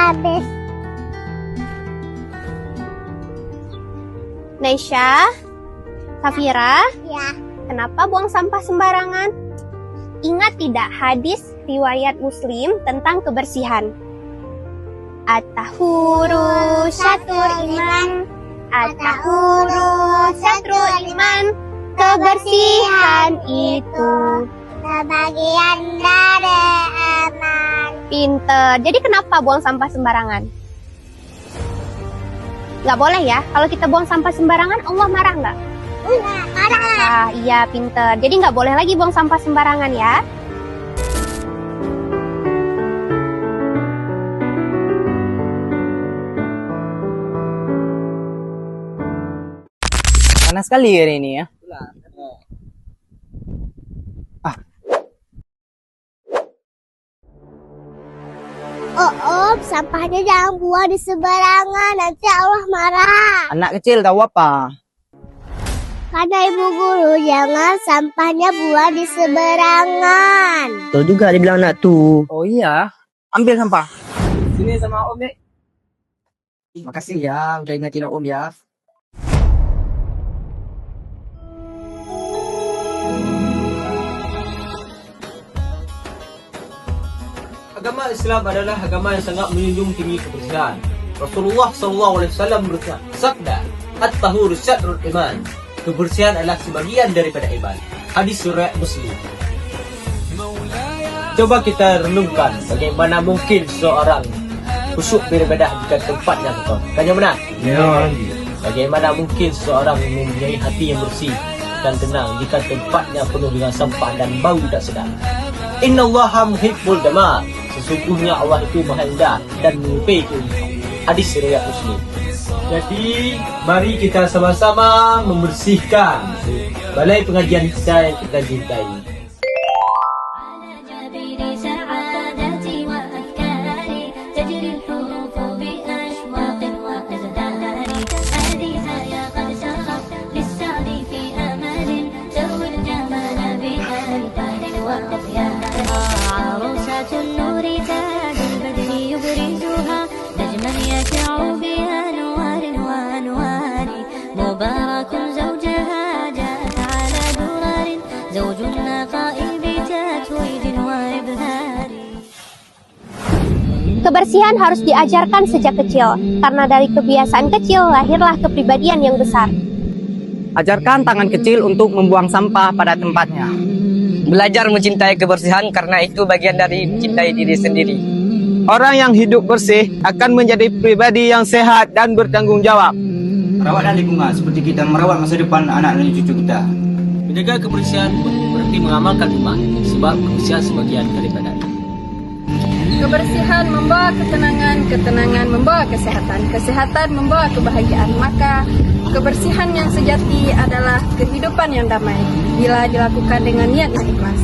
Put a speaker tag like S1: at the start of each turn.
S1: habis.
S2: Naisha, Safira,
S1: Ya.
S2: kenapa buang sampah sembarangan? Ingat tidak hadis riwayat Muslim tentang kebersihan? At-tahuru syatrul iman. At-tahuru syatrul iman. Kebersihan itu
S1: Sebagian dari aman.
S2: pinter. Jadi kenapa buang sampah sembarangan? Nggak boleh ya. Kalau kita buang sampah sembarangan, Allah marah nggak?
S1: Marah.
S2: Ah, iya pinter. Jadi nggak boleh lagi buang sampah sembarangan ya.
S3: Panas sekali hari ini ya.
S1: Oh, sampahnya jangan buang di sembarangan, nanti Allah marah.
S3: Anak kecil tahu apa?
S1: Kata ibu guru, jangan sampahnya buang di sembarangan.
S4: Betul juga dia bilang anak tuh.
S3: Oh iya, ambil sampah. Sini sama Om dek. Makasih ya, udah ingetin Om ya.
S5: Agama Islam adalah agama yang sangat menjunjung tinggi kebersihan. Rasulullah SAW bersabda, "At-tahuru syatrul iman." Kebersihan adalah sebagian daripada iman. Hadis riwayat Muslim. Coba kita renungkan bagaimana mungkin seorang khusyuk beribadah jika tempatnya kotor. Kan yang benar?
S6: Ya.
S5: Bagaimana mungkin seorang mempunyai hati yang bersih dan tenang jika tempatnya penuh dengan sampah dan bau tidak sedap? Innallaha muhibbul jamal. Sesungguhnya Allah itu maha indah dan menyukai keindahan. Hadis riwayat Muslim. Jadi, mari kita sama-sama membersihkan balai pengajian kita yang kita cintai.
S7: مبارك زوجها جاءت على درر زوج النقاء بتتويج وإبهار.
S2: Kebersihan harus diajarkan sejak kecil, karena dari kebiasaan kecil lahirlah kepribadian yang besar.
S3: Ajarkan tangan kecil untuk membuang sampah pada tempatnya.
S4: Belajar mencintai kebersihan karena itu bagian dari mencintai diri sendiri.
S6: Orang yang hidup bersih akan menjadi pribadi yang sehat dan bertanggung jawab.
S8: Merawatlah lingkungan seperti kita merawat masa depan anak dan cucu kita.
S5: Menjaga kebersihan berarti mengamalkan iman, sebab kebersihan sebagian daripada iman.
S9: Kebersihan membawa ketenangan, ketenangan membawa kesehatan, kesehatan membawa kebahagiaan. Maka kebersihan yang sejati adalah kehidupan yang damai bila dilakukan dengan niat yang ikhlas.